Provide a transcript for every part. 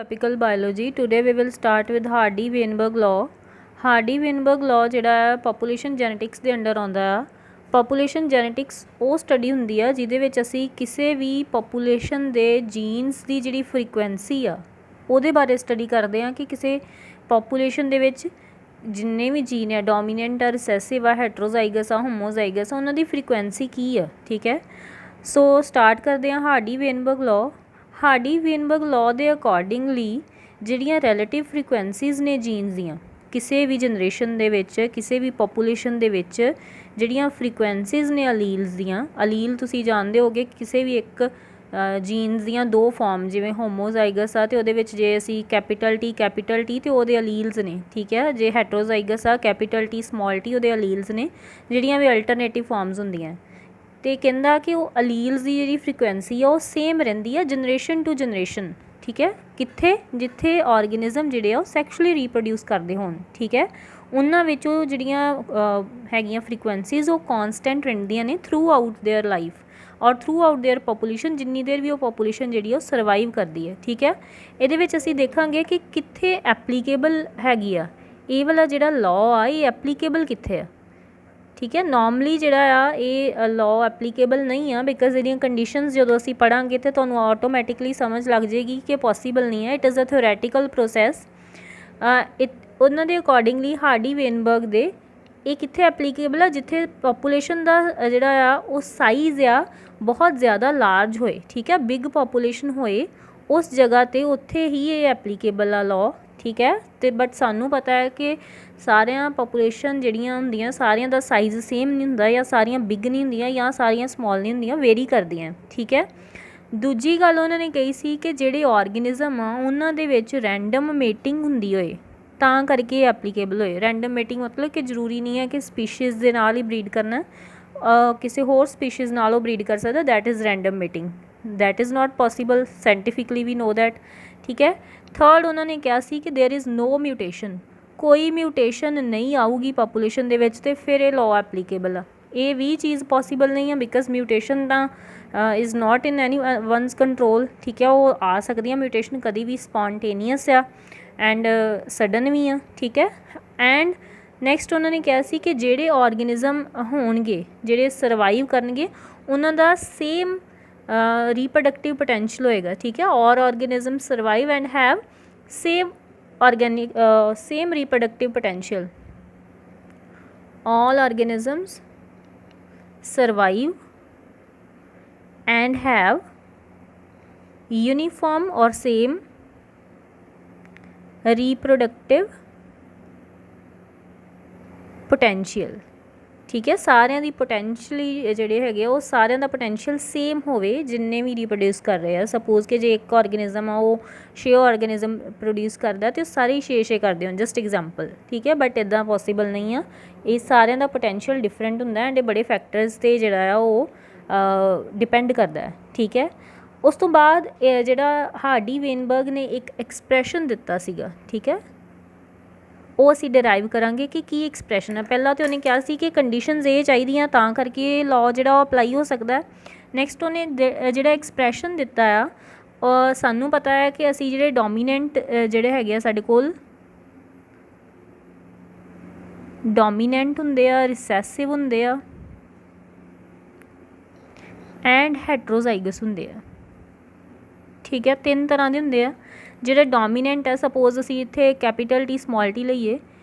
Tropical biology. Today we will start with Hardy-Weinberg law. Hardy-Weinberg law ਜਿਹੜਾ ਹੈ population genetics ਦੇ under ਆਉਂਦਾ ਆ। ਪੋਪੂਲੇਸ਼ਨ ਜੈਨੇਟਿਕਸ ਉਹ ਸਟੱਡੀ ਹੁੰਦੀ ਆ ਜਿਹਦੇ ਵਿੱਚ ਅਸੀਂ ਕਿਸੇ ਵੀ ਪੋਪੂਲੇਸ਼ਨ ਦੇ ਜੀਨਸ ਦੀ ਜਿਹੜੀ ਫਰੀਕੁਐਂਸੀ ਆ ਉਹਦੇ ਬਾਰੇ ਸਟੱਡੀ ਕਰਦੇ ਹਾਂ ਕਿ ਕਿਸੇ ਪੋਪੂਲੇਸ਼ਨ ਦੇ ਵਿੱਚ ਜਿੰਨੇ ਵੀ ਜੀਨ ਆ ਡੋਮੀਨੈਂਟ ਆ ਰਿਸੈਸਿਵ ਆ ਹੈਟਰੋਜ਼ਾਈਗਸ ਆ ਹੋਮੋਜ਼ਾਈਗਸ ਆ ਉਹਨਾਂ ਦੀ ਫਰੀਕੁਐਂਸੀ ਕੀ ਆ। ਠੀਕ ਹੈ, ਸੋ ਸਟਾਰਟ ਕਰਦੇ ਹਾਂ ਹਾਰਡੀ-ਵੇਨਬਰਗ ਲਾਅ। ਹਾਰਡੀ-ਵੇਨਬਰਗ ਲਾਅ ਦੇ ਅਕੋਰਡਿੰਗਲੀ ਜਿਹੜੀਆਂ ਰਿਲੇਟਿਵ ਫਰੀਕੁਐਂਸੀਜ਼ ਨੇ ਜੀਨਸ ਦੀਆਂ ਕਿਸੇ ਵੀ ਜਨਰੇਸ਼ਨ ਦੇ ਵਿੱਚ ਕਿਸੇ ਵੀ ਪੋਪੂਲੇਸ਼ਨ ਦੇ ਵਿੱਚ ਜਿਹੜੀਆਂ ਫਰੀਕੁਐਂਸੀਜ਼ ਨੇ ਅਲੀਲਸ ਦੀਆਂ, ਅਲੀਲ ਤੁਸੀਂ ਜਾਣਦੇ ਹੋਗੇ ਕਿਸੇ ਵੀ ਇੱਕ ਜੀਨਸ ਦੀਆਂ ਦੋ ਫਾਰਮ ਜਿਵੇਂ ਹੋਮੋਜ਼ਾਈਗਸ ਆ ਅਤੇ ਉਹਦੇ ਵਿੱਚ ਜੇ ਅਸੀਂ ਕੈਪੀਟਲ ਟੀ ਅਤੇ ਉਹਦੇ ਅਲੀਲਸ ਨੇ। ਠੀਕ ਹੈ, ਜੇ ਹੈਟਰੋਜ਼ਾਈਗਸ ਆ ਕੈਪੀਟਲ ਟੀ ਸਮੋਲ ਟੀ ਉਹਦੇ ਅਲੀਲਸ ਨੇ ਜਿਹੜੀਆਂ ਵੀ ਅਲਟਰਨੇਟਿਵ ਫਾਰਮਸ ਹੁੰਦੀਆਂ। ਅਤੇ ਕਹਿੰਦਾ ਕਿ ਉਹ ਅਲੀਲਸ ਦੀ ਜਿਹੜੀ ਫਰੀਕੁਐਂਸੀ ਆ ਉਹ ਸੇਮ ਰਹਿੰਦੀ ਆ ਜਨਰੇਸ਼ਨ ਟੂ ਜਨਰੇਸ਼ਨ। ਠੀਕ ਹੈ, ਕਿੱਥੇ ਜਿੱਥੇ ਆਰਗੇਨਿਜ਼ਮ ਜਿਹੜੇ ਆ ਉਹ ਸੈਕਸ਼ੁਅਲੀ ਰੀਪਰੋਡਿਊਸ ਕਰਦੇ ਹੋਣ। ਠੀਕ ਹੈ, ਉਹਨਾਂ ਵਿੱਚ ਉਹ ਜਿਹੜੀਆਂ ਹੈਗੀਆਂ ਫਰੀਕੁਐਂਸੀਜ਼ ਉਹ ਕੌਨਸਟੈਂਟ ਰਹਿੰਦੀਆਂ ਨੇ ਥਰੂ ਆਊਟ ਦੇਅਰ ਲਾਈਫ ਔਰ ਥਰੂ ਆਊਟ ਦੇਅਰ ਪੋਪੂਲੇਸ਼ਨ, ਜਿੰਨੀ ਦੇਰ ਵੀ ਉਹ ਪੋਪੂਲੇਸ਼ਨ ਜਿਹੜੀ ਉਹ ਸਰਵਾਈਵ ਕਰਦੀ ਹੈ। ਠੀਕ ਹੈ, ਇਹਦੇ ਵਿੱਚ ਅਸੀਂ ਦੇਖਾਂਗੇ ਕਿ ਕਿੱਥੇ ਐਪਲੀਕੇਬਲ ਹੈਗੀ ਆ ਇਹ ਵਾਲਾ ਜਿਹੜਾ ਲਾਅ ਆ ਇਹ ਐਪਲੀਕੇਬਲ ਕਿੱਥੇ ਆ। ਠੀਕ ਹੈ, ਨੋਰਮਲੀ ਜਿਹੜਾ ਆ ਇਹ ਲਾਅ ਐਪਲੀਕੇਬਲ ਨਹੀਂ ਆ ਬਿਕਾਜ਼ ਇਹਦੀਆਂ ਕੰਡੀਸ਼ਨਸ ਜਦੋਂ ਅਸੀਂ ਪੜ੍ਹਾਂਗੇ ਤਾਂ ਤੁਹਾਨੂੰ ਆਟੋਮੈਟਿਕਲੀ ਸਮਝ ਲੱਗ ਜਾਏਗੀ ਕਿ ਪੋਸੀਬਲ ਨਹੀਂ ਹੈ। It is a theoretical process. ਉਹਨਾਂ ਦੇ ਅਕੋਰਡਿੰਗਲੀ ਹਾਰਡੀ-ਵੇਨਬਰਗ ਦੇ ਇਹ ਕਿੱਥੇ ਐਪਲੀਕੇਬਲ ਆ ਜਿੱਥੇ ਪੋਪੂਲੇਸ਼ਨ ਦਾ ਜਿਹੜਾ ਆ ਉਹ ਸਾਈਜ਼ ਆ ਬਹੁਤ ਜ਼ਿਆਦਾ ਲਾਰਜ ਹੋਏ। ਠੀਕ ਹੈ, ਬਿਗ ਪੋਪੂਲੇਸ਼ਨ ਹੋਏ ਉਸ ਜਗ੍ਹਾ 'ਤੇ ਉੱਥੇ ਹੀ ਇਹ ਐਪਲੀਕੇਬਲ ਆ ਲਾਅ। ਠੀਕ ਹੈ, ਅਤੇ ਬਟ ਸਾਨੂੰ ਪਤਾ ਹੈ ਕਿ ਸਾਰਿਆਂ ਪੋਪੂਲੇਸ਼ਨ ਜਿਹੜੀਆਂ ਹੁੰਦੀਆਂ ਸਾਰਿਆਂ ਦਾ ਸਾਈਜ਼ ਸੇਮ ਨਹੀਂ ਹੁੰਦਾ ਜਾਂ ਸਾਰੀਆਂ ਬਿਗ ਨਹੀਂ ਹੁੰਦੀਆਂ ਜਾਂ ਸਾਰੀਆਂ ਸਮੋਲ ਨਹੀਂ ਹੁੰਦੀਆਂ, ਵੇਰੀ ਕਰਦੀਆਂ। ਠੀਕ ਹੈ, ਦੂਜੀ ਗੱਲ ਉਹਨਾਂ ਨੇ ਕਹੀ ਸੀ ਕਿ ਜਿਹੜੇ ਆਰਗੇਨਿਜ਼ਮ ਆ ਉਹਨਾਂ ਦੇ ਵਿੱਚ ਰੈਂਡਮ ਮੇਟਿੰਗ ਹੁੰਦੀ ਹੋਏ ਤਾਂ ਕਰਕੇ ਐਪਲੀਕੇਬਲ ਹੋਏ। ਰੈਂਡਮ ਮੇਟਿੰਗ ਮਤਲਬ ਕਿ ਜ਼ਰੂਰੀ ਨਹੀਂ ਹੈ ਕਿ ਸਪੀਸ਼ੀਜ਼ ਦੇ ਨਾਲ ਹੀ ਬਰੀਡ ਕਰਨਾ, ਕਿਸੇ ਹੋਰ ਸਪੀਸ਼ੀਜ਼ ਨਾਲ ਉਹ ਬਰੀਡ ਕਰ ਸਕਦਾ। That is random mating, that is not possible scientifically we know that. ਠੀਕ ਹੈ, ਥਰਡ ਉਹਨਾਂ ਨੇ ਕਿਹਾ ਸੀ ਕਿ ਦੇਅਰ ਇਜ਼ ਨੋ ਮਿਊਟੇਸ਼ਨ, ਕੋਈ ਮਿਊਟੇਸ਼ਨ ਨਹੀਂ ਆਊਗੀ ਪੋਪੂਲੇਸ਼ਨ ਦੇ ਵਿੱਚ ਅਤੇ ਫਿਰ ਇਹ ਲਾਅ ਐਪਲੀਕੇਬਲ ਆ। ਇਹ ਵੀ ਚੀਜ਼ ਪੋਸੀਬਲ ਨਹੀਂ ਆ ਬਿਕਾਜ਼ ਮਿਊਟੇਸ਼ਨ ਤਾਂ is not in any ones control. ਠੀਕ ਹੈ, ਉਹ ਆ ਸਕਦੀਆਂ ਮਿਊਟੇਸ਼ਨ ਕਦੀ ਵੀ ਸਪੌਂਟੇਨੀਅਸ ਆ ਐਂਡ ਸਡਨ ਵੀ ਆ। ਠੀਕ ਹੈ, ਐਂਡ ਨੈਕਸਟ ਉਹਨਾਂ ਨੇ ਕਿਹਾ ਸੀ ਕਿ ਜਿਹੜੇ ਆਰਗੇਨਿਜ਼ਮ ਹੋਣਗੇ ਜਿਹੜੇ ਸਰਵਾਈਵ ਕਰਨਗੇ ਉਹਨਾਂ ਦਾ ਸੇਮ ਰੀਪਰੋਡਕਟਿਵ ਪੋਟੈਂਸ਼ੀਅਲ ਹੋਏਗਾ। ਠੀਕ ਹੈ, ਔਰ organism survive and have same same reproductive potential. All organisms survive and have uniform or same reproductive potential. ਠੀਕ ਹੈ, ਸਾਰਿਆਂ ਦੀ ਪੋਟੈਂਸ਼ੀਅਲੀ ਜਿਹੜੇ ਹੈਗੇ ਉਹ ਸਾਰਿਆਂ ਦਾ ਪੋਟੈਂਸ਼ੀਅਲ ਸੇਮ ਹੋਵੇ ਜਿੰਨੇ ਵੀ ਰੀਪਰੋਡਿਊਸ ਕਰ ਰਹੇ ਆ। ਸਪੋਜ਼ ਕਿ ਜੇ ਇੱਕ ਆਰਗੇਨਿਜ਼ਮ ਆ ਉਹ 6 ਆਰਗੇਨਿਜ਼ਮ ਪ੍ਰੋਡਿਊਸ ਕਰਦਾ ਅਤੇ ਉਹ ਸਾਰੇ ਹੀ 6 ਕਰਦੇ ਹੋਣ, ਜਸਟ ਐਗਜ਼ਾਮਪਲ। ਠੀਕ ਹੈ, ਬਟ ਇੱਦਾਂ ਪੋਸੀਬਲ ਨਹੀਂ ਆ। ਇਹ ਸਾਰਿਆਂ ਦਾ ਪੋਟੈਂਸ਼ੀਅਲ ਡਿਫਰੈਂਟ ਹੁੰਦਾ ਐਂਡ ਇਹ ਬੜੇ ਫੈਕਟਰਸ 'ਤੇ ਜਿਹੜਾ ਆ ਉਹ ਡਿਪੈਂਡ ਕਰਦਾ ਹੈ। ਠੀਕ ਹੈ, ਉਸ ਤੋਂ ਬਾਅਦ ਜਿਹੜਾ ਹਾਰਡੀ-ਵੇਨਬਰਗ ਨੇ ਇੱਕ ਐਕਸਪ੍ਰੈਸ਼ਨ ਦਿੱਤਾ ਸੀਗਾ। ਠੀਕ ਹੈ, ਉਹ ਅਸੀਂ ਡਿਰਾਈਵ ਕਰਾਂਗੇ ਕਿ ਕੀ ਐਕਸਪ੍ਰੈਸ਼ਨ ਹੈ। ਪਹਿਲਾਂ ਤਾਂ ਉਹਨੇ ਕਿਹਾ ਸੀ ਕਿ ਕੰਡੀਸ਼ਨਸ ਇਹ ਚਾਹੀਦੀਆਂ ਤਾਂ ਕਰਕੇ ਇਹ ਲਾਅ ਜਿਹੜਾ ਉਹ ਅਪਲਾਈ ਹੋ ਸਕਦਾ। ਨੈਕਸਟ ਉਹਨੇ ਜਿਹੜਾ ਐਕਸਪ੍ਰੈਸ਼ਨ ਦਿੱਤਾ ਆ ਸਾਨੂੰ ਪਤਾ ਹੈ ਕਿ ਅਸੀਂ ਜਿਹੜੇ ਡੋਮੀਨੈਂਟ ਜਿਹੜੇ ਹੈਗੇ ਆ ਸਾਡੇ ਕੋਲ ਡੋਮੀਨੈਂਟ ਹੁੰਦੇ ਆ, ਰਿਸੈਸਿਵ ਹੁੰਦੇ ਆ ਐਂਡ ਹੈਟਰੋਜ਼ਾਈਗਸ ਹੁੰਦੇ ਆ। ਠੀਕ ਹੈ, 3 ਤਰ੍ਹਾਂ ਦੇ ਹੁੰਦੇ ਆ। ਜਿਹੜੇ ਡੋਮੀਨੈਂਟ ਹੈ ਸਪੋਜ਼ ਅਸੀਂ ਇੱਥੇ ਕੈਪੀਟਲ ਟੀ ਸਮੋਲ ਟੀ ਲਈਏ,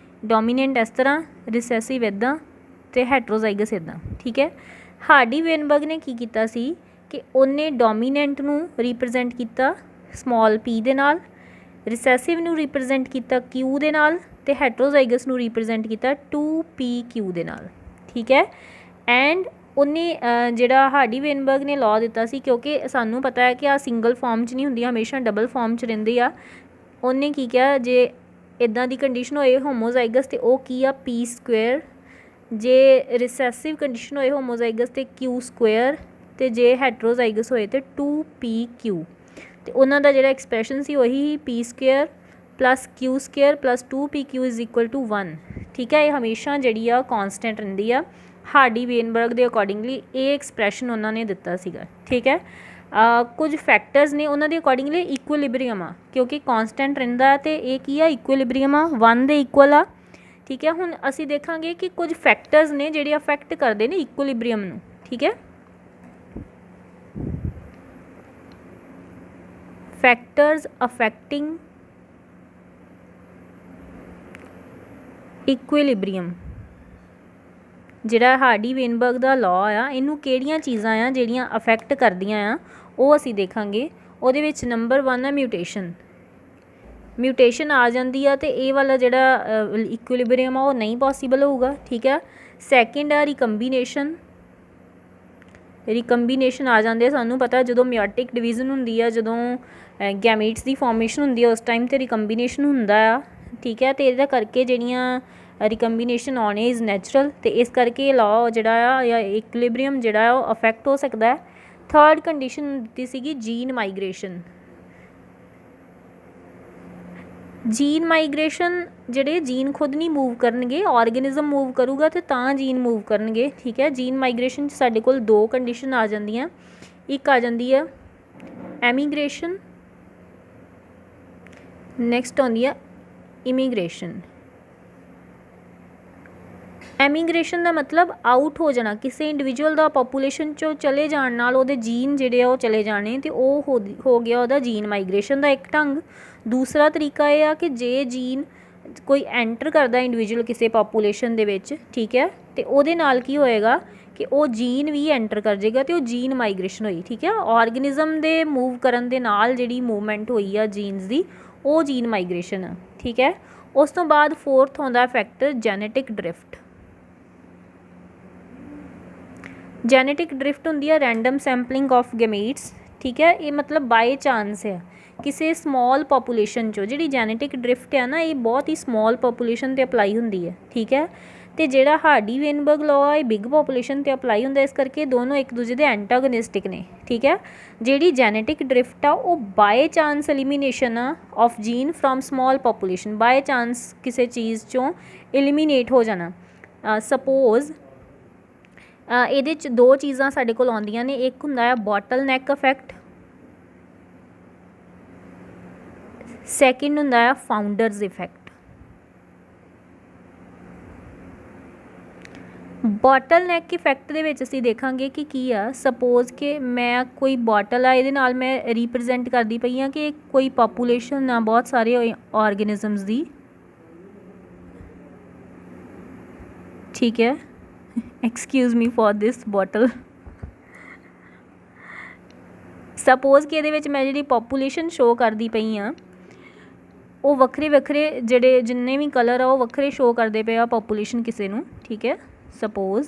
ਡੋਮੀਨੈਂਟ ਇਸ ਤਰ੍ਹਾਂ, ਰਿਸੈਸਿਵ ਇੱਦਾਂ ਅਤੇ ਹੈਟਰੋਜ਼ਾਈਗਸ ਇੱਦਾਂ। ਠੀਕ ਹੈ, ਹਾਰਡੀ-ਵੇਨਬਰਗ ਨੇ ਕੀ ਕੀਤਾ ਸੀ ਕਿ ਉਹਨੇ ਡੋਮੀਨੈਂਟ ਨੂੰ ਰੀਪ੍ਰਜੈਂਟ ਕੀਤਾ ਸਮੋਲ ਪੀ ਦੇ ਨਾਲ, ਰਿਸੈਸਿਵ ਨੂੰ ਰੀਪ੍ਰਜੈਂਟ ਕੀਤਾ ਕਿਊ ਦੇ ਨਾਲ ਅਤੇ ਹੈਟਰੋਜ਼ਾਈਗਸ ਨੂੰ ਰੀਪ੍ਰਜੈਂਟ ਕੀਤਾ 2PQ ਦੇ ਨਾਲ। ਠੀਕ ਹੈ, ਐਂਡ ਉਹਨੇ ਜਿਹੜਾ ਹਾਰਡੀ-ਵੇਨਬਰਗ ਨੇ ਲਾਅ ਦਿੱਤਾ ਸੀ ਕਿਉਂਕਿ ਸਾਨੂੰ ਪਤਾ ਹੈ ਕਿ ਆਹ ਸਿੰਗਲ ਫਾਰਮ 'ਚ ਨਹੀਂ ਹੁੰਦੀ, ਹਮੇਸ਼ਾ ਡਬਲ ਫਾਰਮ 'ਚ ਰਹਿੰਦੀ ਆ। ਉਹਨੇ ਕੀ ਕਿਹਾ ਜੇ ਇੱਦਾਂ ਦੀ ਕੰਡੀਸ਼ਨ ਹੋਏ ਹੋਮੋਜ਼ਾਈਗਸ ਅਤੇ ਉਹ ਕੀ ਆ P², ਜੇ ਰਿਸੈਸਿਵ ਕੰਡੀਸ਼ਨ ਹੋਏ ਹੋਮੋਜ਼ਾਈਗਸ ਅਤੇ Q² ਅਤੇ ਜੇ ਹੈਟਰੋਜ਼ਾਈਗਸ ਹੋਏ ਤਾਂ 2PQ। ਅਤੇ ਉਹਨਾਂ ਦਾ ਜਿਹੜਾ ਐਕਸਪ੍ਰੈਸ਼ਨ ਸੀ ਉਹੀ P² + Q² + 2PQ = 1। ਠੀਕ ਹੈ, ਇਹ ਹਮੇਸ਼ਾ ਜਿਹੜੀ ਆ ਕੌਨਸਟੈਂਟ ਰਹਿੰਦੀ ਆ। ਹਾਰਡੀ-ਵੇਨਬਰਗ ਦੇ ਅਕੋਰਡਿੰਗਲੀ ਇਹ ਐਕਸਪ੍ਰੈਸ਼ਨ ਉਹਨਾਂ ਨੇ ਦਿੱਤਾ ਸੀਗਾ। ਠੀਕ ਹੈ, ਕੁਝ ਫੈਕਟਰਸ ਨੇ ਉਹਨਾਂ ਦੇ ਅਕੋਰਡਿੰਗਲੀ ਇਕੁਇਲਿਬਰੀਅਮ ਆ, ਕਿਉਂਕਿ ਕਾਂਸਟੈਂਟ ਰਹਿੰਦਾ ਅਤੇ ਇਹ ਕੀ ਆ, ਇਕੁਇਲਿਬਰੀਅਮ ਆ, 1 ਦੇ ਇਕੁਅਲ ਆ। ਠੀਕ ਹੈ, ਹੁਣ ਅਸੀਂ ਦੇਖਾਂਗੇ ਕਿ ਕੁਝ ਫੈਕਟਰਸ ਨੇ ਜਿਹੜੇ ਅਫੈਕਟ ਕਰਦੇ ਨੇ ਇਕੁਇਲਿਬਰੀਅਮ ਨੂੰ। ਠੀਕ ਹੈ, ਫੈਕਟਰਸ ਅਫੈਕਟਿੰਗ ਇਕੁਇਲਿਬਰੀਅਮ, ਜਿਹੜਾ ਹਾਰਡੀ ਵੇਨਬਰਗ ਦਾ ਲਾਅ ਆ, ਇਹਨੂੰ ਕਿਹੜੀਆਂ ਚੀਜ਼ਾਂ ਆ ਜਿਹੜੀਆਂ ਅਫੈਕਟ ਕਰਦੀਆਂ ਆ ਉਹ ਅਸੀਂ ਦੇਖਾਂਗੇ। ਉਹਦੇ ਵਿੱਚ ਨੰਬਰ 1 ਆ ਮਿਊਟੇਸ਼ਨ। ਮਿਊਟੇਸ਼ਨ ਆ ਜਾਂਦੀ ਆ ਅਤੇ ਇਹ ਵਾਲਾ ਜਿਹੜਾ ਇਕੁਇਲਿਬਰੀਅਮ ਆ ਉਹ ਨਹੀਂ ਪੋਸੀਬਲ ਹੋਊਗਾ। ਠੀਕ ਹੈ, ਸੈਕਿੰਡ ਆ ਰਿਕੰਬੀਨੇਸ਼ਨ। ਰਿਕੰਬੀਨੇਸ਼ਨ ਆ ਜਾਂਦੇ ਆ, ਸਾਨੂੰ ਪਤਾ ਜਦੋਂ ਮਿਓਟਿਕ ਡਿਵੀਜ਼ਨ ਹੁੰਦੀ ਆ, ਜਦੋਂ ਗੈਮੀਟਸ ਦੀ ਫਾਰਮੇਸ਼ਨ ਹੁੰਦੀ ਆ, ਉਸ ਟਾਈਮ 'ਤੇ ਰਿਕੰਬੀਨੇਸ਼ਨ ਹੁੰਦਾ ਆ। ਠੀਕ ਹੈ, ਅਤੇ ਇਹਦਾ ਕਰਕੇ ਜਿਹੜੀਆਂ ਰਿਕੰਬੀਨੇਸ਼ਨ ਆਉਣੇ ਇਜ਼ ਨੈਚੁਰਲ, ਅਤੇ ਇਸ ਕਰਕੇ ਇਹ ਲਾਅ ਜਿਹੜਾ ਆ ਜਾਂ ਇਕੁਇਲਿਬਰੀਅਮ ਜਿਹੜਾ ਆ ਉਹ ਅਫੈਕਟ ਹੋ ਸਕਦਾ ਹੈ। ਥਰਡ ਕੰਡੀਸ਼ਨ ਦਿੱਤੀ ਸੀਗੀ ਜੀਨ ਮਾਈਗ੍ਰੇਸ਼ਨ। ਜੀਨ ਮਾਈਗ੍ਰੇਸ਼ਨ, ਜਿਹੜੇ ਜੀਨ ਖੁਦ ਨਹੀਂ ਮੂਵ ਕਰਨਗੇ, ਔਰਗੈਨਿਜ਼ਮ ਮੂਵ ਕਰੂਗਾ ਅਤੇ ਤਾਂ ਜੀਨ ਮੂਵ ਕਰਨਗੇ। ਠੀਕ ਹੈ, ਜੀਨ ਮਾਈਗ੍ਰੇਸ਼ਨ 'ਚ ਸਾਡੇ ਕੋਲ 2 ਕੰਡੀਸ਼ਨ ਆ ਜਾਂਦੀਆਂ। ਇੱਕ ਆ ਜਾਂਦੀ ਆ ਐਮੀਗ੍ਰੇਸ਼ਨ, ਨੈਕਸਟ ਆਉਂਦੀ ਆ ਇਮੀਗ੍ਰੇਸ਼ਨ। ਐਮੀਗ੍ਰੇਸ਼ਨ ਦਾ ਮਤਲਬ ਆਊਟ ਹੋ ਜਾਣਾ, ਕਿਸੇ ਇੰਡੀਵਿਜੂਅਲ ਦਾ ਪਾਪੂਲੇਸ਼ਨ 'ਚੋਂ ਚਲੇ ਜਾਣ ਨਾਲ ਉਹਦੇ ਜੀਨ ਜਿਹੜੇ ਆ ਉਹ ਚਲੇ ਜਾਣੇ, ਅਤੇ ਉਹ ਹੋ ਗਿਆ ਉਹਦਾ ਜੀਨ ਮਾਈਗ੍ਰੇਸ਼ਨ ਦਾ ਇੱਕ ਢੰਗ। ਦੂਸਰਾ ਤਰੀਕਾ ਇਹ ਆ ਕਿ ਜੇ ਜੀਨ ਕੋਈ ਐਂਟਰ ਕਰਦਾ ਇੰਡੀਵਿਜੂਅਲ ਕਿਸੇ ਪਾਪੂਲੇਸ਼ਨ ਦੇ ਵਿੱਚ, ਠੀਕ ਹੈ, ਅਤੇ ਉਹਦੇ ਨਾਲ ਕੀ ਹੋਏਗਾ ਕਿ ਉਹ ਜੀਨ ਵੀ ਐਂਟਰ ਕਰ ਜਾਏਗਾ ਅਤੇ ਉਹ ਜੀਨ ਮਾਈਗ੍ਰੇਸ਼ਨ ਹੋਈ। ਠੀਕ ਹੈ, ਔਰਗੈਨਿਜ਼ਮ ਦੇ ਮੂਵ ਕਰਨ ਦੇ ਨਾਲ ਜਿਹੜੀ ਮੂਵਮੈਂਟ ਹੋਈ ਆ ਜੀਨਸ ਦੀ, ਉਹ ਜੀਨ ਮਾਈਗ੍ਰੇਸ਼ਨ ਆ। ਠੀਕ ਹੈ, ਉਸ ਤੋਂ ਬਾਅਦ 4th ਆਉਂਦਾ factor genetic drift. Genetic drift ਹੁੰਦੀ ਆ ਰੈਂਡਮ ਸੈਂਪਲਿੰਗ ਆਫ ਗੈਮੀਟਸ। ਠੀਕ ਹੈ, ਇਹ ਮਤਲਬ ਬਾਏ ਚਾਂਸ ਆ ਕਿਸੇ ਸਮੋਲ ਪਾਪੂਲੇਸ਼ਨ 'ਚੋਂ। ਜਿਹੜੀ ਜੈਨੇਟਿਕ ਡ੍ਰਿਫਟ ਆ ਨਾ, ਇਹ ਬਹੁਤ ਹੀ ਸਮੋਲ ਪਾਪੂਲੇਸ਼ਨ 'ਤੇ ਅਪਲਾਈ ਹੁੰਦੀ ਹੈ। ਠੀਕ ਹੈ, ਅਤੇ ਜਿਹੜਾ ਹਾਰਡੀ ਵੇਨਬਰਗ ਲਾਅ ਆ ਇਹ ਬਿਗ ਪਾਪੂਲੇਸ਼ਨ 'ਤੇ ਅਪਲਾਈ ਹੁੰਦਾ, ਇਸ ਕਰਕੇ ਦੋਨੋਂ ਇੱਕ ਦੂਜੇ ਦੇ ਐਂਟਾਗੋਨਿਸਟਿਕ ਨੇ। ਠੀਕ ਹੈ, ਜਿਹੜੀ ਜੈਨੇਟਿਕ ਡ੍ਰਿਫਟ ਆ ਉਹ ਬਾਏ ਚਾਂਸ ਐਲੀਮੀਨੇਸ਼ਨ ਆ of jean from small population. By chance ਕਿਸੇ ਚੀਜ਼ 'ਚੋਂ ਐਲੀਮੀਨੇਟ ਹੋ ਜਾਣਾ। ਸਪੋਜ਼ ਇਹਦੇ 'ਚ 2 ਚੀਜ਼ਾਂ ਸਾਡੇ ਕੋਲ ਆਉਂਦੀਆਂ ਨੇ। ਇੱਕ ਹੁੰਦਾ ਆ ਬੋਟਲ ਨੈਕ ਇਫੈਕਟ, ਸੈਕਿੰਡ ਹੁੰਦਾ ਆ founders effect. Bottle neck effect ਦੇ ਵਿੱਚ ਅਸੀਂ ਦੇਖਾਂਗੇ ਕਿ ਕੀ ਆ। ਸਪੋਜ਼ ਕਿ ਮੈਂ ਕੋਈ ਬੋਟਲ ਆ, ਇਹਦੇ ਨਾਲ ਮੈਂ ਰੀਪ੍ਰਜੈਂਟ ਕਰਦੀ ਪਈ ਹਾਂ ਕਿ ਕੋਈ ਪਾਪੂਲੇਸ਼ਨ ਆ ਬਹੁਤ ਸਾਰੇ ਔਰਗੈਨਿਜ਼ਮਸ ਦੀ। ਠੀਕ ਹੈ, excuse me for this bottle. Suppose ਕਿ ਇਹਦੇ ਵਿੱਚ ਮੈਂ ਜਿਹੜੀ ਪਾਪੂਲੇਸ਼ਨ ਸ਼ੋ ਕਰਦੀ ਪਈ ਹਾਂ, ਉਹ ਵੱਖਰੇ ਵੱਖਰੇ ਜਿਹੜੇ ਜਿੰਨੇ ਵੀ ਕਲਰ ਆ ਉਹ ਵੱਖਰੇ ਸ਼ੋ ਕਰਦੇ ਪਏ ਆ ਪਾਪੂਲੇਸ਼ਨ ਕਿਸੇ ਨੂੰ। ਠੀਕ ਹੈ, ਸਪੋਜ਼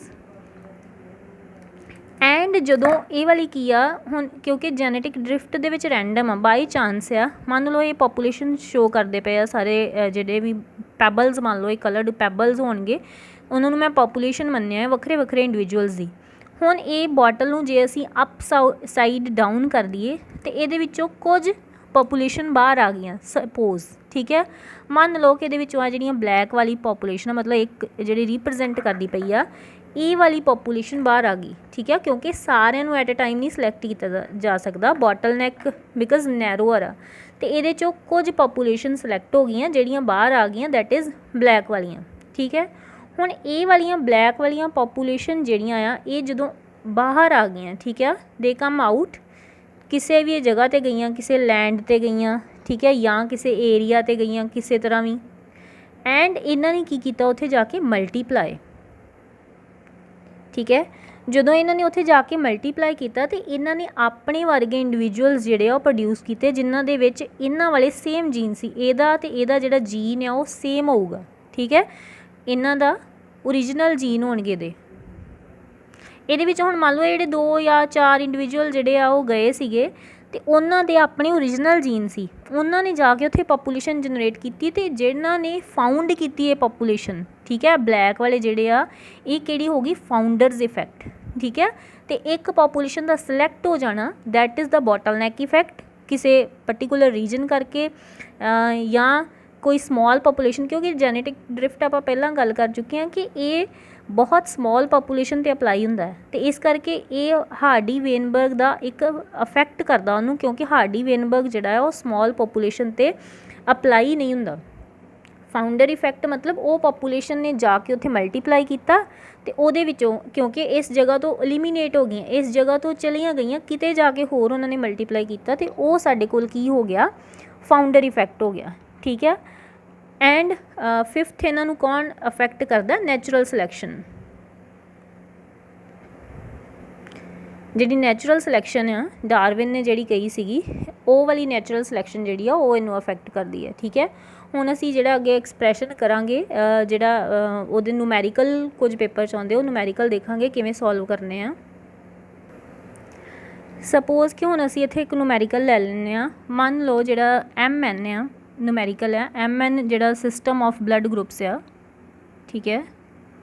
ਐਂਡ ਜਦੋਂ ਇਹ ਵਾਲੀ ਕੀ ਆ, ਹੁਣ ਕਿਉਂਕਿ ਜੈਨੇਟਿਕ ਡ੍ਰਿਫਟ ਦੇ ਵਿੱਚ ਰੈਂਡਮ ਆ, ਬਾਈ ਚਾਂਸ ਆ, ਮੰਨ ਲਓ ਇਹ ਪਾਪੂਲੇਸ਼ਨ ਸ਼ੋ ਕਰਦੇ ਪਏ ਆ ਸਾਰੇ ਜਿਹੜੇ ਵੀ ਪੈਬਲਸ, ਮੰਨ ਲਓ ਇਹ ਕਲਰਡ ਪੈਬਲਸ ਹੋਣਗੇ, ਉਹਨਾਂ ਨੂੰ ਮੈਂ ਪਾਪੂਲੇਸ਼ਨ ਮੰਨਿਆ ਹੈ ਵੱਖਰੇ ਵੱਖਰੇ ਇੰਡੀਵਿਜੂਅਲਸ ਦੀ। ਹੁਣ ਇਹ ਬੋਟਲ ਨੂੰ ਜੇ ਅਸੀਂ ਅਪ ਸਾਈਡ ਡਾਊਨ ਕਰ ਦਈਏ ਅਤੇ ਇਹਦੇ ਵਿੱਚੋਂ ਕੁਝ ਪਾਪੂਲੇਸ਼ਨ ਬਾਹਰ ਆ ਗਈਆਂ ਸਪੋਜ਼। ਠੀਕ ਹੈ, ਮੰਨ ਲਓ ਕਿ ਇਹਦੇ ਵਿੱਚੋਂ ਆ ਜਿਹੜੀਆਂ ਬਲੈਕ ਵਾਲੀ ਪਾਪੂਲੇਸ਼ਨ ਆ, ਮਤਲਬ ਇੱਕ ਜਿਹੜੀ ਰੀਪ੍ਰਜੈਂਟ ਕਰਦੀ ਪਈ ਆ, ਇਹ ਵਾਲੀ ਪਾਪੂਲੇਸ਼ਨ ਬਾਹਰ ਆ ਗਈ। ਠੀਕ ਹੈ, ਕਿਉਂਕਿ ਸਾਰਿਆਂ ਨੂੰ ਐਟ ਅ ਟਾਈਮ ਨਹੀਂ ਸਿਲੈਕਟ ਕੀਤਾ ਜਾ ਸਕਦਾ, ਬੋਟਲ ਨੈਕ ਬਿਕੋਜ਼ ਨੈਰੋਅਰ ਆ, ਅਤੇ ਇਹਦੇ 'ਚੋਂ ਕੁਝ ਪਾਪੂਲੇਸ਼ਨ ਸਿਲੈਕਟ ਹੋ ਗਈਆਂ ਜਿਹੜੀਆਂ ਬਾਹਰ ਆ ਗਈਆਂ, ਦੈਟ ਇਜ਼ ਬਲੈਕ ਵਾਲੀਆਂ। ਠੀਕ ਹੈ, ਹੁਣ ਇਹ ਵਾਲੀਆਂ ਬਲੈਕ ਵਾਲੀਆਂ ਪਾਪੂਲੇਸ਼ਨ ਜਿਹੜੀਆਂ ਆ, ਇਹ ਜਦੋਂ ਬਾਹਰ ਆ ਗਈਆਂ, ਠੀਕ ਆ, ਦੇ ਕਮ ਆਊਟ, ਕਿਸੇ ਵੀ ਜਗ੍ਹਾ 'ਤੇ ਗਈਆਂ, ਕਿਸੇ ਲੈਂਡ 'ਤੇ ਗਈਆਂ, ਠੀਕ ਹੈ, ਜਾਂ ਕਿਸੇ ਏਰੀਆ 'ਤੇ ਗਈਆਂ ਕਿਸੇ ਤਰ੍ਹਾਂ ਵੀ, ਐਂਡ ਇਹਨਾਂ ਨੇ ਕੀ ਕੀਤਾ ਉੱਥੇ ਜਾ ਕੇ ਮਲਟੀਪਲਾਈ। ਠੀਕ ਹੈ, ਜਦੋਂ ਇਹਨਾਂ ਨੇ ਉੱਥੇ ਜਾ ਕੇ ਮਲਟੀਪਲਾਈ ਕੀਤਾ ਅਤੇ ਇਹਨਾਂ ਨੇ ਆਪਣੇ ਵਰਗੇ ਇੰਡੀਵਿਜੂਅਲਸ ਜਿਹੜੇ ਆ ਉਹ ਪ੍ਰੋਡਿਊਸ ਕੀਤੇ, ਜਿਨ੍ਹਾਂ ਦੇ ਵਿੱਚ ਇਹਨਾਂ ਵਾਲੇ ਸੇਮ ਜੀਨ ਸੀ। ਇਹਦਾ ਅਤੇ ਇਹਦਾ ਜਿਹੜਾ ਜੀਨ ਆ ਉਹ ਸੇਮ ਹੋਊਗਾ। ਠੀਕ ਹੈ, ਇਹਨਾਂ ਦਾ ਓਰੀਜਨਲ ਜੀਨ ਹੋਣਗੇ ਇਹਦੇ ਵਿੱਚ। ਹੁਣ ਮੰਨ ਲਓ ਇਹ ਜਿਹੜੇ 2 ਜਾਂ 4 ਇੰਡੀਵਿਜੂਅਲ ਜਿਹੜੇ ਆ ਉਹ ਗਏ ਸੀਗੇ ਅਤੇ ਉਹਨਾਂ ਦੇ ਆਪਣੇ ਓਰੀਜਨਲ ਜੀਨ ਸੀ, ਉਹਨਾਂ ਨੇ ਜਾ ਕੇ ਉੱਥੇ ਪਾਪੂਲੇਸ਼ਨ ਜਨਰੇਟ ਕੀਤੀ, ਅਤੇ ਜਿਹਨਾਂ ਨੇ ਫਾਊਂਡ ਕੀਤੀ ਇਹ ਪਾਪੂਲੇਸ਼ਨ, ਠੀਕ ਹੈ, ਬਲੈਕ ਵਾਲੇ ਜਿਹੜੇ ਆ, ਇਹ ਕਿਹੜੀ ਹੋ ਗਈ, ਫਾਊਂਡਰਸ ਇਫੈਕਟ। ਠੀਕ ਹੈ, ਅਤੇ ਇੱਕ ਪਾਪੂਲੇਸ਼ਨ ਦਾ ਸਿਲੈਕਟ ਹੋ ਜਾਣਾ, that is the bottle neck effect, ਕਿਸੇ ਪਰਟੀਕੂਲਰ ਰੀਜਨ ਕਰਕੇ ਜਾਂ ਕੋਈ ਸਮੋਲ ਪਾਪੂਲੇਸ਼ਨ, ਕਿਉਂਕਿ ਜੈਨੇਟਿਕ ਡ੍ਰਿਫਟ ਆਪਾਂ ਪਹਿਲਾਂ ਗੱਲ ਕਰ ਚੁੱਕੇ ਹਾਂ ਕਿ ਇਹ बहुत ਸਮੋਲ ਪੋਪੂਲੇਸ਼ਨ 'ਤੇ ਅਪਲਾਈ ਹੁੰਦਾ ਹੈ ਅਤੇ ਇਸ ਕਰਕੇ ਇਹ ਹਾਰਡੀ ਵੇਨਬਰਗ ਦਾ ਇੱਕ ਅਫੈਕਟ ਕਰਦਾ ਉਹਨੂੰ, ਕਿਉਂਕਿ ਹਾਰਡੀ ਵੇਨਬਰਗ ਜਿਹੜਾ ਹੈ ਉਹ ਸਮੋਲ ਪੋਪੂਲੇਸ਼ਨ 'ਤੇ ਅਪਲਾਈ ਨਹੀਂ ਹੁੰਦਾ। ਫਾਊਂਡਰ ਇਫੈਕਟ ਮਤਲਬ ਉਹ ਪੋਪੂਲੇਸ਼ਨ ਨੇ ਜਾ ਕੇ ਉੱਥੇ ਮਲਟੀਪਲਾਈ ਕੀਤਾ ਅਤੇ ਉਹਦੇ ਵਿੱਚੋਂ ਕਿਉਂਕਿ ਇਸ ਜਗ੍ਹਾ ਤੋਂ ਐਲੀਮੀਨੇਟ ਹੋ ਗਈਆਂ, ਇਸ ਜਗ੍ਹਾ ਤੋਂ ਚਲੀਆਂ ਗਈਆਂ, ਕਿਤੇ ਜਾ ਕੇ ਹੋਰ ਉਹਨਾਂ ਨੇ ਮਲਟੀਪਲਾਈ ਕੀਤਾ ਅਤੇ ਉਹ ਸਾਡੇ ਕੋਲ ਕੀ ਹੋ ਗਿਆ, ਫਾਊਂਡਰ ਇਫੈਕਟ ਹੋ ਗਿਆ। ਠੀਕ ਹੈ। ਐਂਡ ਫਿਫਥ ਇਹਨਾਂ ਨੂੰ ਕੌਣ ਅਫੈਕਟ ਕਰਦਾ, ਨੈਚੁਰਲ ਸਿਲੈਕਸ਼ਨ। ਜਿਹੜੀ ਨੈਚੁਰਲ ਸਿਲੈਕਸ਼ਨ ਆ ਡਾਰਵਿਨ ਨੇ ਜਿਹੜੀ ਕਹੀ ਸੀਗੀ, ਉਹ ਵਾਲੀ ਨੈਚੁਰਲ ਸਿਲੈਕਸ਼ਨ ਜਿਹੜੀ ਆ ਉਹ ਇਹਨੂੰ ਅਫੈਕਟ ਕਰਦੀ ਹੈ। ਠੀਕ ਹੈ। ਹੁਣ ਅਸੀਂ ਜਿਹੜਾ ਅੱਗੇ ਐਕਸਪ੍ਰੈਸ਼ਨ ਕਰਾਂਗੇ, ਜਿਹੜਾ ਉਹਦੇ ਨੂਮੈਰੀਕਲ ਕੁਝ ਪੇਪਰ 'ਚ ਆਉਂਦੇ ਉਹ ਨੂਮੈਰੀਕਲ ਦੇਖਾਂਗੇ ਕਿਵੇਂ ਸੋਲਵ ਕਰਨੇ ਆ। ਸਪੋਜ਼ ਕਿ ਹੁਣ ਅਸੀਂ ਇੱਥੇ ਇੱਕ ਨੂਮੈਰੀਕਲ ਲੈ ਲੈਂਦੇ ਹਾਂ। ਮੰਨ ਲਓ ਜਿਹੜਾ MN ਆ ਨੂਮੈਰੀਕਲ ਆ, MN ਜਿਹੜਾ ਸਿਸਟਮ ਆਫ ਬਲੱਡ ਗਰੁੱਪਸ ਆ। ਠੀਕ ਹੈ।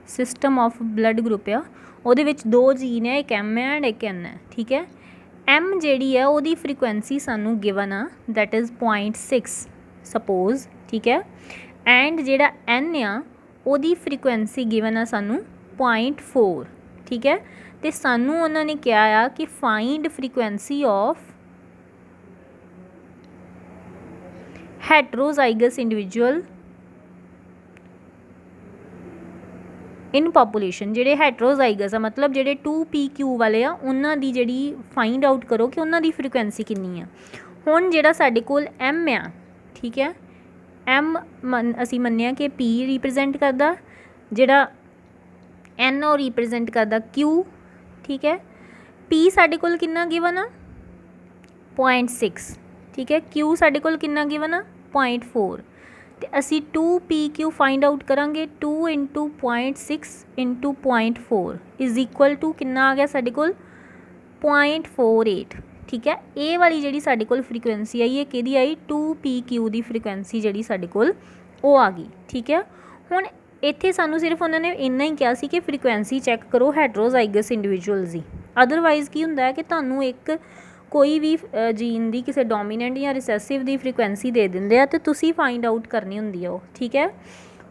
ਸਿਸਟਮ ਆਫ ਬਲੱਡ ਗਰੁੱਪ ਆ, ਉਹਦੇ ਵਿੱਚ 2 ਜੀਨ ਹੈ, ਇੱਕ M ਹੈ ਐਂਡ ਇੱਕ N ਹੈ। ਠੀਕ ਹੈ। M ਜਿਹੜੀ ਹੈ ਉਹਦੀ ਫਰੀਕੁਐਂਸੀ ਸਾਨੂੰ ਗਿਵਨ ਆ, ਦੈਟ ਇਜ਼ 0.6 ਸਪੋਜ਼। ਠੀਕ ਹੈ। ਐਂਡ ਜਿਹੜਾ N ਆ ਉਹਦੀ ਫਰੀਕੁਐਂਸੀ ਗਿਵਨ ਆ ਸਾਨੂੰ 0.4। ਠੀਕ ਹੈ। ਅਤੇ ਸਾਨੂੰ ਉਹਨਾਂ ਨੇ ਕਿਹਾ ਆ ਕਿ find frequency of heterozygous individual in population. ਜਿਹੜੇ ਹੈਟਰੋਜ਼ਾਈਗਸ ਆ ਮਤਲਬ ਜਿਹੜੇ 2PQ ਵਾਲੇ ਆ, ਉਹਨਾਂ ਦੀ ਜਿਹੜੀ ਫਾਈਂਡ ਆਊਟ ਕਰੋ ਕਿ ਉਹਨਾਂ ਦੀ ਫਰੀਕੁਐਂਸੀ ਕਿੰਨੀ ਆ। ਹੁਣ ਜਿਹੜਾ ਸਾਡੇ ਕੋਲ M ਆ, ਠੀਕ ਹੈ, M ਅਸੀਂ ਮੰਨਿਆ ਕਿ P ਰੀਪ੍ਰਜੈਂਟ ਕਰਦਾ, ਜਿਹੜਾ N ਉਹ ਰੀਪ੍ਰਜੈਂਟ ਕਰਦਾ Q। ਠੀਕ ਹੈ। P ਸਾਡੇ ਕੋਲ ਕਿੰਨਾ ਗਿਵਨ ਆ, 0.6। ਠੀਕ ਹੈ। Q ਸਾਡੇ ਕੋਲ ਕਿੰਨਾ ਗਿਵਨ ਆ, 0.4। ਅਤੇ ਅਸੀਂ 2PQ ਫਾਈਂਡ ਆਊਟ ਕਰਾਂਗੇ। 2 × 0.6 × 0.4 ਇਜ਼ ਇਕੁਅਲ ਟੂ ਕਿੰਨਾ ਆ ਗਿਆ ਸਾਡੇ ਕੋਲ, 0.48। ਠੀਕ ਹੈ। ਇਹ ਵਾਲੀ ਜਿਹੜੀ ਸਾਡੇ ਕੋਲ ਫਰੀਕੁਐਂਸੀ ਆਈ, ਇਹ ਕਿਹਦੀ ਆਈ, 2PQ ਦੀ ਫਰੀਕੁਐਂਸੀ ਜਿਹੜੀ ਸਾਡੇ ਕੋਲ ਉਹ ਆ ਗਈ। ਠੀਕ ਹੈ। ਹੁਣ ਇੱਥੇ ਸਾਨੂੰ ਸਿਰਫ ਉਹਨਾਂ ਨੇ ਇੰਨਾ ਹੀ ਕਿਹਾ ਸੀ ਕਿ ਫਰੀਕੁਐਂਸੀ ਚੈੱਕ ਕਰੋ ਹੈਟਰੋਜ਼ਾਈਗਸ ਇੰਡੀਵਿਜੂਅਲਸ ਦੀ। ਅਦਰਵਾਈਜ਼ ਕੀ ਹੁੰਦਾ ਹੈ ਕਿ ਤੁਹਾਨੂੰ ਇੱਕ ਕੋਈ ਵੀ ਜੀਨ ਦੀ ਕਿਸੇ ਡੋਮੀਨੈਂਟ ਜਾਂ ਰਿਸੈਸਿਵ ਦੀ ਫਰੀਕੁਐਂਸੀ ਦੇ ਦਿੰਦੇ ਆ ਅਤੇ ਤੁਸੀਂ ਫਾਈਂਡ ਆਊਟ ਕਰਨੀ ਹੁੰਦੀ ਆ ਉਹ। ਠੀਕ ਹੈ।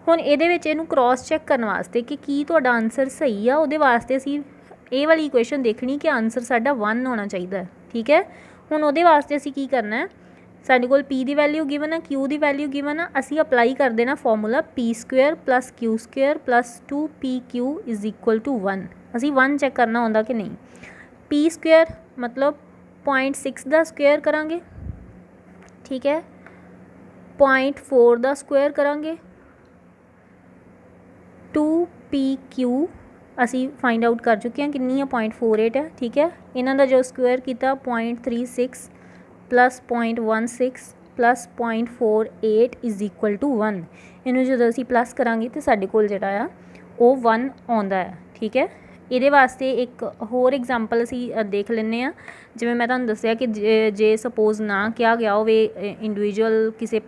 ਹੁਣ ਇਹਦੇ ਵਿੱਚ ਇਹਨੂੰ ਕ੍ਰੋਸ ਚੈੱਕ ਕਰਨ ਵਾਸਤੇ ਕਿ ਕੀ ਤੁਹਾਡਾ ਆਨਸਰ ਸਹੀ ਆ, ਉਹਦੇ ਵਾਸਤੇ ਅਸੀਂ ਇਹ ਵਾਲੀ ਇਕੁਏਸ਼ਨ ਦੇਖਣੀ ਕਿ ਆਨਸਰ ਸਾਡਾ 1 ਹੋਣਾ ਚਾਹੀਦਾ। ਠੀਕ ਹੈ। ਹੁਣ ਉਹਦੇ ਵਾਸਤੇ ਅਸੀਂ ਕੀ ਕਰਨਾ, ਸਾਡੇ ਕੋਲ P ਦੀ ਵੈਲਿਊ ਗਿਵਨ ਆ, Q ਦੀ ਵੈਲਿਊ ਗਿਵਨ ਆ, ਅਸੀਂ ਅਪਲਾਈ ਕਰ ਦੇਣਾ ਫਾਰਮੂਲਾ P² + Q² + 2PQ = 1। ਅਸੀਂ 1 ਚੈੱਕ ਕਰਨਾ ਹੁੰਦਾ ਕਿ ਨਹੀਂ। P² ਮਤਲਬ 0.6 ਦਾ ਸਕੁਏਅਰ ਕਰਾਂਗੇ। ਠੀਕ ਹੈ। 0.4 ਦਾ ਸਕੁਏਅਰ ਕਰਾਂਗੇ। 2PQ ਅਸੀਂ ਫਾਈਂਡ ਆਊਟ ਕਰ ਚੁੱਕੇ ਹਾਂ ਕਿੰਨੀ ਆ, 0.48 ਹੈ। ਠੀਕ ਹੈ। ਇਹਨਾਂ ਦਾ ਜੋ ਸਕੁਏਅਰ ਕੀਤਾ 0.36 + 0.16 + 0.48 = 1। ਇਹਨੂੰ ਜਦੋਂ ਅਸੀਂ ਪਲੱਸ ਕਰਾਂਗੇ ਤਾਂ ਸਾਡੇ ਕੋਲ ਜਿਹੜਾ ਆ ਉਹ 1 ਆਉਂਦਾ ਹੈ। ਠੀਕ ਹੈ। ਇਹਦੇ ਵਾਸਤੇ ਇੱਕ ਹੋਰ ਐਗਜ਼ਾਮਪਲ ਅਸੀਂ ਦੇਖ ਲੈਂਦੇ ਹਾਂ। ਜਿਵੇਂ ਮੈਂ ਤੁਹਾਨੂੰ ਦੱਸਿਆ ਕਿ ਜੇ ਸਪੋਜ਼ ਨਾ ਕਿਹਾ ਗਿਆ ਹੋਵੇ ਇੰਡੀਵਿਜੂਅਲ ਕਿਸੇ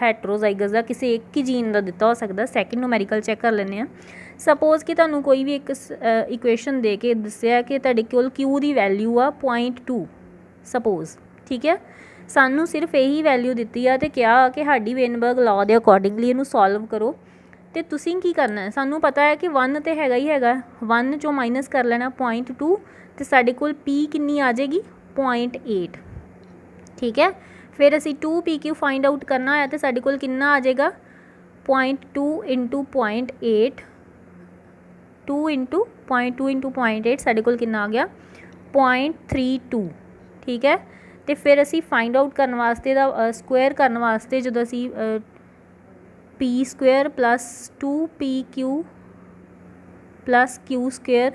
ਹੈਟਰੋਜ਼ਾਈਗਸ ਦਾ ਕਿਸੇ ਇੱਕ ਹੀ ਜੀਨ ਦਾ ਦਿੱਤਾ ਹੋ ਸਕਦਾ। ਸੈਕਿੰਡ ਨੂਮੈਰੀਕਲ ਚੈੱਕ ਕਰ ਲੈਂਦੇ ਹਾਂ। ਸਪੋਜ਼ ਕਿ ਤੁਹਾਨੂੰ ਕੋਈ ਵੀ ਇੱਕ ਇਕੁਏਸ਼ਨ ਦੇ ਕੇ ਦੱਸਿਆ ਕਿ ਤੁਹਾਡੇ ਕੋਲ Q ਦੀ ਵੈਲਿਊ ਆ 0.2 ਸਪੋਜ਼। ਠੀਕ ਹੈ। ਸਾਨੂੰ ਸਿਰਫ ਇਹੀ ਵੈਲਿਊ ਦਿੱਤੀ ਆ ਅਤੇ ਕਿਹਾ ਕਿ ਹਾਰਡੀ ਵੇਨਬਰਗ ਲਾਅ ਦੇ ਅਕੋਰਡਿੰਗਲੀ ਇਹਨੂੰ ਸੋਲਵ ਕਰੋ। ਅਤੇ ਤੁਸੀਂ ਕੀ ਕਰਨਾ ਹੈ, ਸਾਨੂੰ ਪਤਾ ਹੈ ਕਿ 1 ਤਾਂ ਹੈਗਾ ਹੀ ਹੈਗਾ, 1 ਚੋਂ ਮਾਈਨਸ ਕਰ ਲੈਣਾ 0.2 ਅਤੇ ਸਾਡੇ ਕੋਲ P ਕਿੰਨੀ ਆ ਜਾਏਗੀ, 0.8। ਠੀਕ ਹੈ। ਫਿਰ ਅਸੀਂ 2PQ ਫਾਈਂਡ ਆਊਟ ਕਰਨਾ ਹੋਇਆ ਤਾਂ ਸਾਡੇ ਕੋਲ ਕਿੰਨਾ ਆ ਜਾਏਗਾ, 0.2 × 0.8, 2 × 0.2 × 0.8 ਸਾਡੇ ਕੋਲ ਕਿੰਨਾ ਆ ਗਿਆ, 0.32। ਠੀਕ ਹੈ। ਅਤੇ ਫਿਰ ਅਸੀਂ ਫਾਈਂਡ ਆਊਟ ਕਰਨ ਵਾਸਤੇ ਦਾ ਸਕੁਏਅਰ ਕਰਨ ਵਾਸਤੇ ਜਦੋਂ ਅਸੀਂ P² + 2PQ + Q²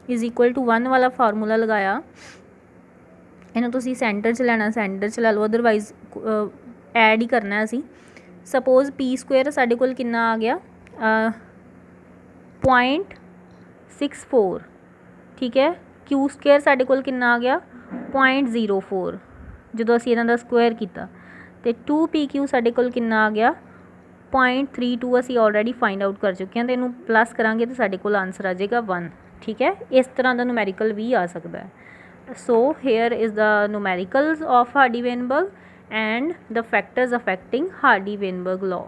= 1 ਵਾਲਾ ਫਾਰਮੂਲਾ ਲਗਾਇਆ। ਇਹਨੂੰ ਤੁਸੀਂ ਸੈਂਟਰ 'ਚ ਲੈਣਾ, ਸੈਂਟਰ 'ਚ ਲੈ ਲਓ, ਅਦਰਵਾਈਜ਼ ਐਡ ਹੀ ਕਰਨਾ ਅਸੀਂ। ਸਪੋਜ਼ P² ਸਾਡੇ ਕੋਲ ਕਿੰਨਾ ਆ ਗਿਆ, 0.64। ਠੀਕ ਹੈ। Q² ਸਾਡੇ ਕੋਲ ਕਿੰਨਾ ਆ ਗਿਆ, 0.04 ਜਦੋਂ ਅਸੀਂ ਇਹਨਾਂ ਦਾ ਸਕੁਏਅਰ ਕੀਤਾ। ਅਤੇ 2PQ ਸਾਡੇ ਕੋਲ ਕਿੰਨਾ ਆ ਗਿਆ, 0.32 ਅਸੀਂ ਆਲਰੇਡੀ ਫਾਈਂਡ ਆਊਟ ਕਰ ਚੁੱਕੇ ਹਾਂ ਅਤੇ ਇਹਨੂੰ ਪਲੱਸ ਕਰਾਂਗੇ ਤਾਂ ਸਾਡੇ ਕੋਲ ਆਨਸਰ ਆ ਜਾਏਗਾ 1। ਠੀਕ ਹੈ। ਇਸ ਤਰ੍ਹਾਂ ਦਾ ਨੂਮੈਰੀਕਲ ਵੀ ਆ ਸਕਦਾ ਹੈ। So here is the numericals of Hardy Weinberg and the factors affecting Hardy-Weinberg law.